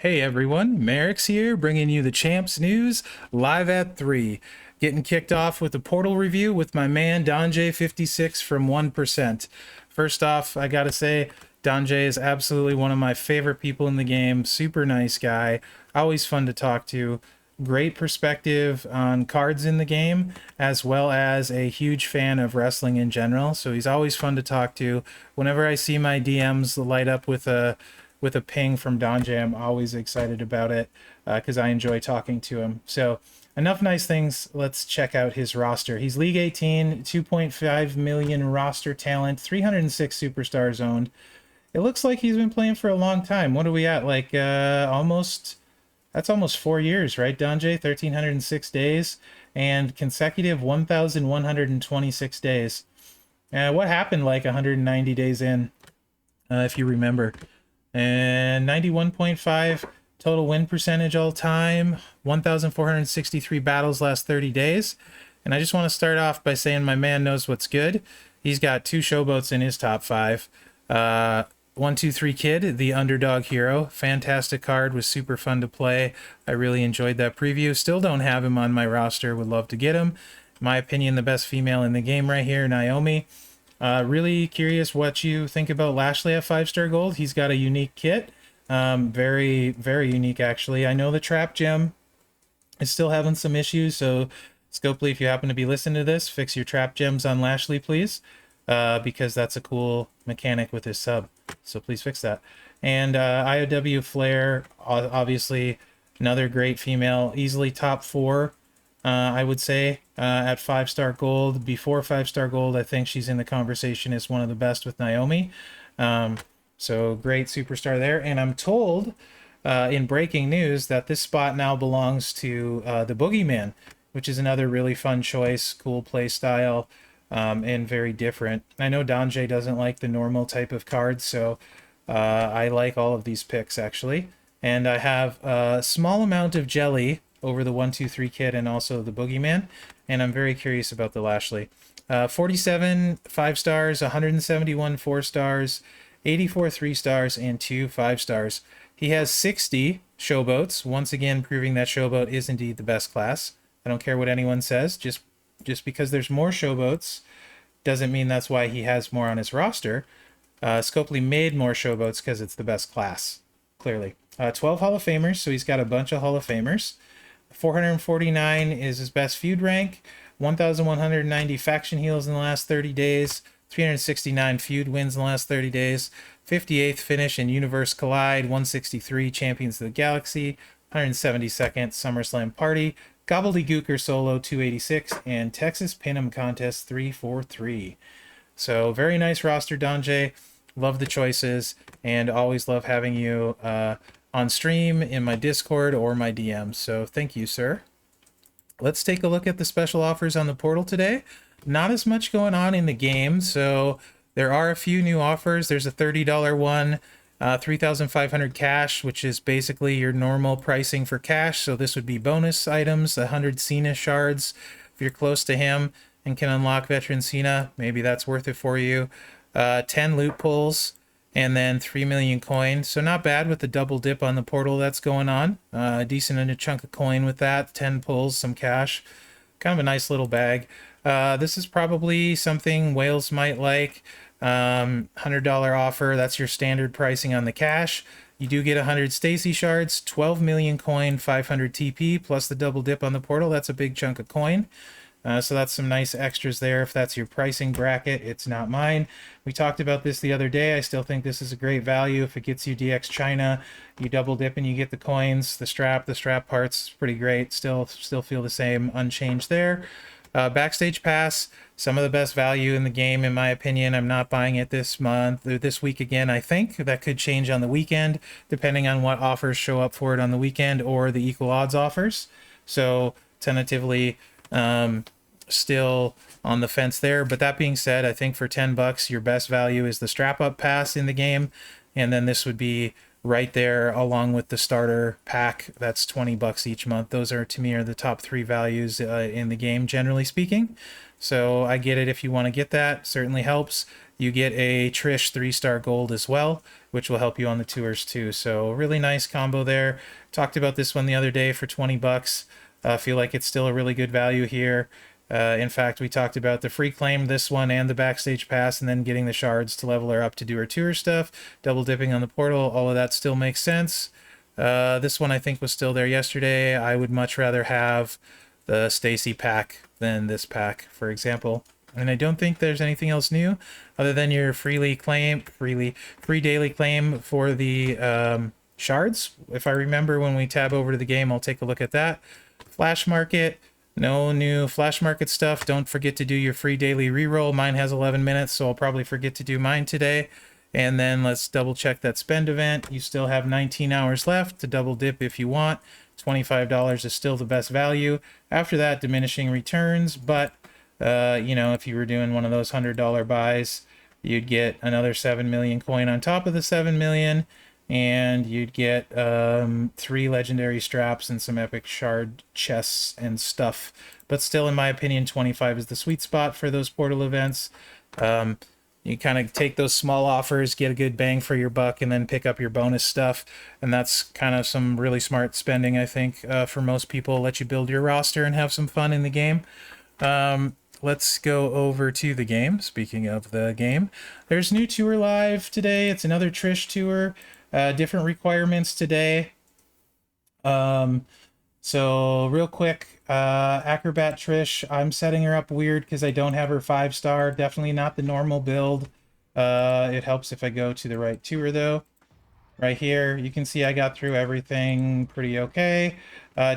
Hey everyone, Mherex here, bringing you the Champs News live at 3. Getting kicked off with a Portal review with my man Donjay 56 from 1%. First off, I gotta say, Donjay is absolutely one of my favorite people in the game. Super nice guy, always fun to talk to. Great perspective on cards in the game, as well as a huge fan of wrestling in general. So he's always fun to talk to. Whenever I see my DMs light up with a ping from Donjay, I'm always excited about it because I enjoy talking to him. So enough nice things. Let's check out his roster. He's League 18, 2.5 million roster talent, 306 superstars owned. It looks like he's been playing for a long time. What are we at? Like that's almost 4 years, right, Donjay? 1,306 days and consecutive 1,126 days. What happened like 190 days in, if you remember? And 91.5 total win percentage all time, 1,463 battles last 30 days. And I just want to start off by saying my man knows what's good. He's got 2 showboats in his top 5. 123 Kid, the underdog hero. Fantastic card, was super fun to play. I really enjoyed that preview. Still don't have him on my roster, would love to get him. In my opinion, the best female in the game right here, Naomi. Really curious what you think about Lashley at 5-star gold. He's got a unique kit. Very, very unique, actually. I know the trap gem is still having some issues, so Scopely, if you happen to be listening to this, fix your trap gems on Lashley, please, because that's a cool mechanic with his sub. So please fix that. And IOW Flair, obviously another great female, easily top 4. I would say at 5-star gold. Before 5-star gold, I think she's in the conversation as one of the best with Naomi. So great superstar there. And I'm told in breaking news that this spot now belongs to the Boogeyman, which is another really fun choice, cool play style, and very different. I know Donjay doesn't like the normal type of cards, so I like all of these picks actually. And I have a small amount of jelly over the 123 kid and also the Boogeyman, and I'm very curious about the Lashley. 47 5 stars, 171 4 stars, 84 3 stars, and 2 5 stars. He has 60 showboats, once again proving that showboat is indeed the best class. I don't care what anyone says, just because there's more showboats doesn't mean that's why he has more on his roster. Scopely made more showboats because it's the best class, clearly. 12 Hall of Famers, so he's got a bunch of Hall of Famers. 449 is his best feud rank, 1,190 faction heals in the last 30 days, 369 feud wins in the last 30 days, 58th finish in Universe Collide, 163 Champions of the Galaxy, 172nd SummerSlam Party, Gobbledygooker Solo 286, and Texas Pinn'em Contest 343. So very nice roster, Donjay. Love the choices, and always love having you on stream, in my Discord, or my DMs. So thank you, sir. Let's take a look at the special offers on the portal today. Not as much going on in the game, so there are a few new offers. There's a $30 one, 3,500 cash, which is basically your normal pricing for cash. So this would be bonus items, 100 Cena shards. If you're close to him and can unlock veteran Cena, maybe that's worth it for you. 10 loot pulls, and then 3 million coin. So not bad with the double dip on the portal that's going on. Decent in a chunk of coin with that. 10 pulls, some cash. Kind of a nice little bag. This is probably something Wales might like. $100 offer. That's your standard pricing on the cash. You do get 100 Stacy shards, 12 million coin, 500 TP, plus the double dip on the portal. That's a big chunk of coin. So that's some nice extras there. If that's your pricing bracket, it's not mine. We talked about this the other day. I still think this is a great value. If it gets you DX China, you double dip and you get the coins, the strap parts, pretty great. Still feel the same, unchanged there. Backstage pass, some of the best value in the game, in my opinion. I'm not buying it this month or this week again. I think that could change on the weekend, depending on what offers show up for it on the weekend or the equal odds offers. So tentatively, still on the fence there. But that being said, I think for $10, your best value is the strap up pass in the game, and then this would be right there along with the starter pack. That's 20 bucks each month. Those are, to me, are the top three values in the game, generally speaking. So I get it if you want to get that. Certainly helps. You get a Trish 3-star gold as well, which will help you on the tours too. So really nice combo there. Talked about this one the other day for 20 bucks. Feel like it's still a really good value here. In fact, we talked about the free claim, this one, and the backstage pass, and then getting the shards to level her up to do her tour stuff. Double dipping on the portal, all of that still makes sense. This one I think was still there yesterday. I would much rather have the Stacy pack than this pack, for example. And I don't think there's anything else new other than your free daily claim for the shards. If I remember, when we tab over to the game, I'll take a look at that. Flash market. No new flash market stuff. Don't forget to do your free daily reroll. Mine has 11 minutes, so I'll probably forget to do mine today. And then let's double check that spend event. You still have 19 hours left to double dip if you want. $25 is still the best value. After that, diminishing returns, but you know, if you were doing one of those $100 buys, you'd get another 7 million coin on top of the 7 million, and you'd get 3 legendary straps and some epic shard chests and stuff. But still, in my opinion, 25 is the sweet spot for those portal events. You kind of take those small offers, get a good bang for your buck, and then pick up your bonus stuff. And that's kind of some really smart spending, I think, for most people. Let you build your roster and have some fun in the game. Let's go over to the game. Speaking of the game, there's new tour live today. It's another Trish tour. Different requirements today. So real quick, Acrobat Trish, I'm setting her up weird because I don't have her 5-star. Definitely not the normal build. It helps if I go to the right tour though. Right here, you can see I got through everything pretty okay.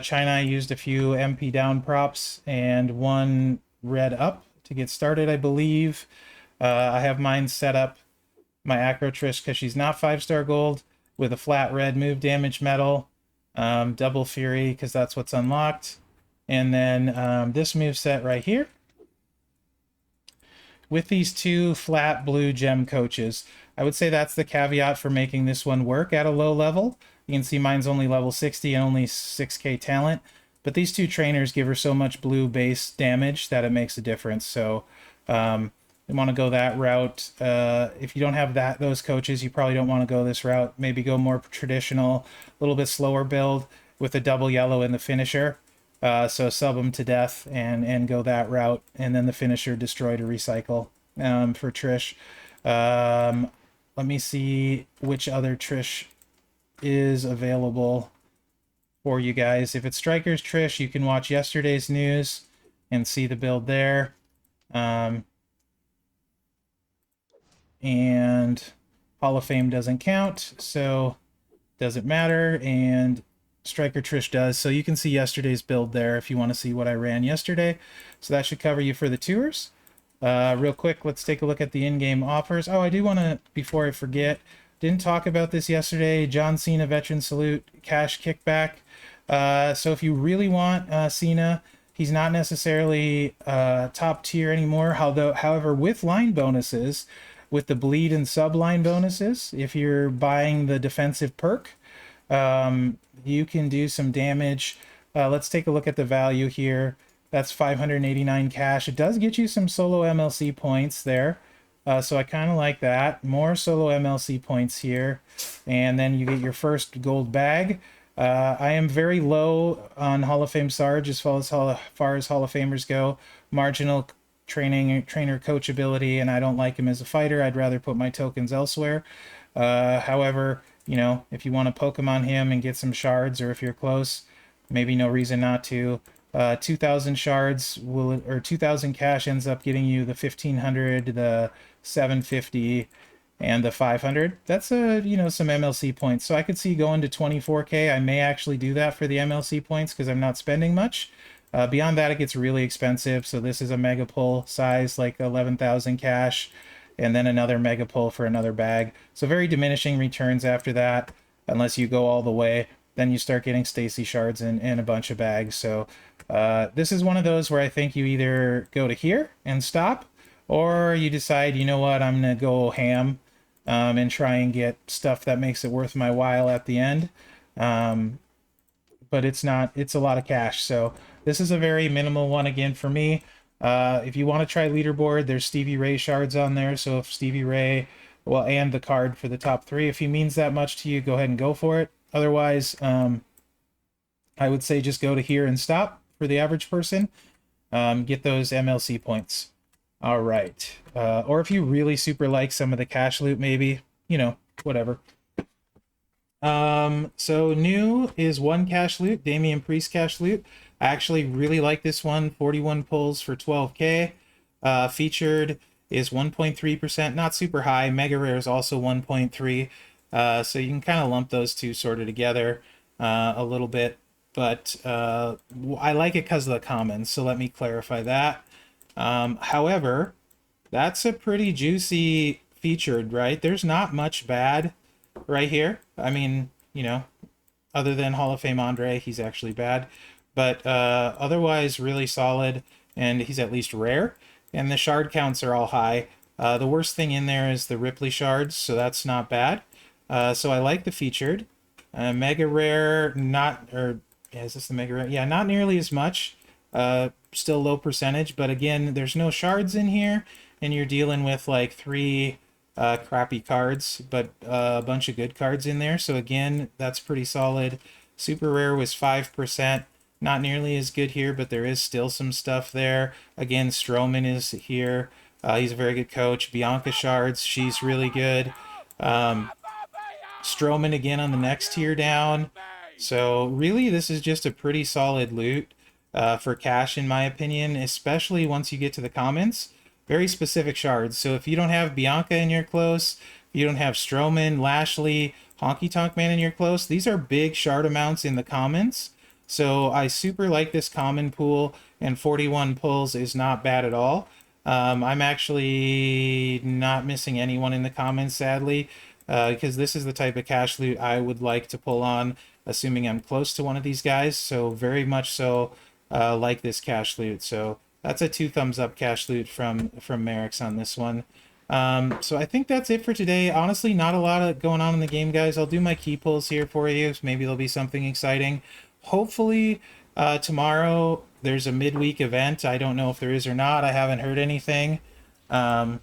China, I used a few MP down props and 1 red up to get started, I believe. I have mine set up, my Acro Trish, because she's not 5-star gold, with a flat red move damage medal, double fury because that's what's unlocked, and then this move set right here with these 2 flat blue gem coaches. I would say that's the caveat for making this one work at a low level. You can see mine's only level 60 and only 6k talent, but these 2 trainers give her so much blue base damage that it makes a difference. So you want to go that route. If you don't have those coaches, you probably don't want to go this route. Maybe go more traditional, a little bit slower build with a double yellow in the finisher. So sub them to death and go that route, and then the finisher destroy to recycle for Trish. Let me see which other Trish is available for you guys. If it's Striker's Trish, you can watch yesterday's news and see the build there. And Hall of Fame doesn't count, so doesn't matter, and Striker Trish does. So you can see yesterday's build there if you want to see what I ran yesterday. So that should cover you for the tours. Real quick, let's take a look at the in-game offers. Oh, I do want to, before I forget, didn't talk about this yesterday, John Cena Veteran Salute cash kickback. So if you really want Cena, he's not necessarily top tier anymore. However, with line bonuses, with the bleed and subline bonuses, if you're buying the defensive perk, you can do some damage. Let's take a look at the value here. That's 589 cash. It does get you some solo MLC points there. So I kind of like that. More solo MLC points here. And then you get your first gold bag. I am very low on Hall of Fame Sarge as far as Hall of Famers go. Marginal trainer coach ability, and I don't like him as a fighter. I'd rather put my tokens elsewhere. However, you know, if you want to Pokemon him and get some shards, or if you're close, maybe no reason not to. 2,000 shards or 2,000 cash ends up getting you the 1,500, the 750, and the 500. That's you know, some MLC points. So I could see going to 24k. I may actually do that for the MLC points because I'm not spending much. Beyond that, it gets really expensive. So this is a mega pull size, like 11,000 cash, and then another mega pull for another bag. So very diminishing returns after that, unless you go all the way. Then you start getting Stacy shards and a bunch of bags. So this is one of those where I think you either go to here and stop, or you decide, you know what, I'm going to go ham and try and get stuff that makes it worth my while at the end. But it's not, it's a lot of cash. So this is a very minimal one again for me. If you want to try leaderboard, there's Stevie Ray shards on there. So if Stevie Ray, well, and the card for the top 3, if he means that much to you, go ahead and go for it. Otherwise, I would say just go to here and stop for the average person. Get those MLC points. All right. Or if you really super like some of the cash loot, maybe, you know, whatever. So new is 1 cash loot, Damian Priest cash loot. I actually really like this one, 41 pulls for 12k. Featured is 1.3%, not super high. Mega Rare is also 1.3. So you can kind of lump those two sort of together a little bit. But I like it because of the commons, so let me clarify that. However, that's a pretty juicy featured, right? There's not much bad right here. I mean, you know, other than Hall of Fame Andre, he's actually bad. But otherwise, really solid, and he's at least rare. And the shard counts are all high. The worst thing in there is the Ripley shards, so that's not bad. So I like the featured. Mega rare, not, or yeah, is this the mega rare? Yeah, not nearly as much. Still low percentage, but again, there's no shards in here, and you're dealing with like 3 crappy cards, but a bunch of good cards in there. So again, that's pretty solid. Super rare was 5%. Not nearly as good here, but there is still some stuff there. Again, Strowman is here. He's a very good coach. Bianca shards, she's really good. Strowman again on the next tier down. So really, this is just a pretty solid loot for cash, in my opinion, especially once you get to the comments. Very specific shards. So if you don't have Bianca in your close, if you don't have Strowman, Lashley, Honky Tonk Man in your close, these are big shard amounts in the comments. So I super like this common pool, and 41 pulls is not bad at all. I'm actually not missing anyone in the comments, sadly, because this is the type of cash loot I would like to pull on, assuming I'm close to one of these guys. So very much so like this cash loot. So that's a 2 thumbs up cash loot from Mherex on this one. So I think that's it for today. Honestly, not a lot of going on in the game, guys. I'll do my key pulls here for you. Maybe there'll be something exciting. Hopefully tomorrow there's a midweek event. I don't know if there is or not. I haven't heard anything. So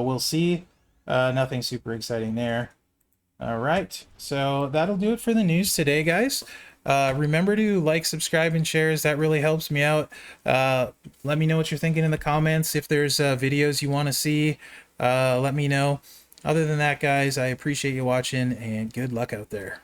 we'll see. Nothing super exciting there. All right, so that'll do it for the news today, guys. Remember to like, subscribe, and share, as that really helps me out. Let me know what you're thinking in the comments. If there's videos you want to see, let me know. Other than that, guys, I appreciate you watching, and good luck out there.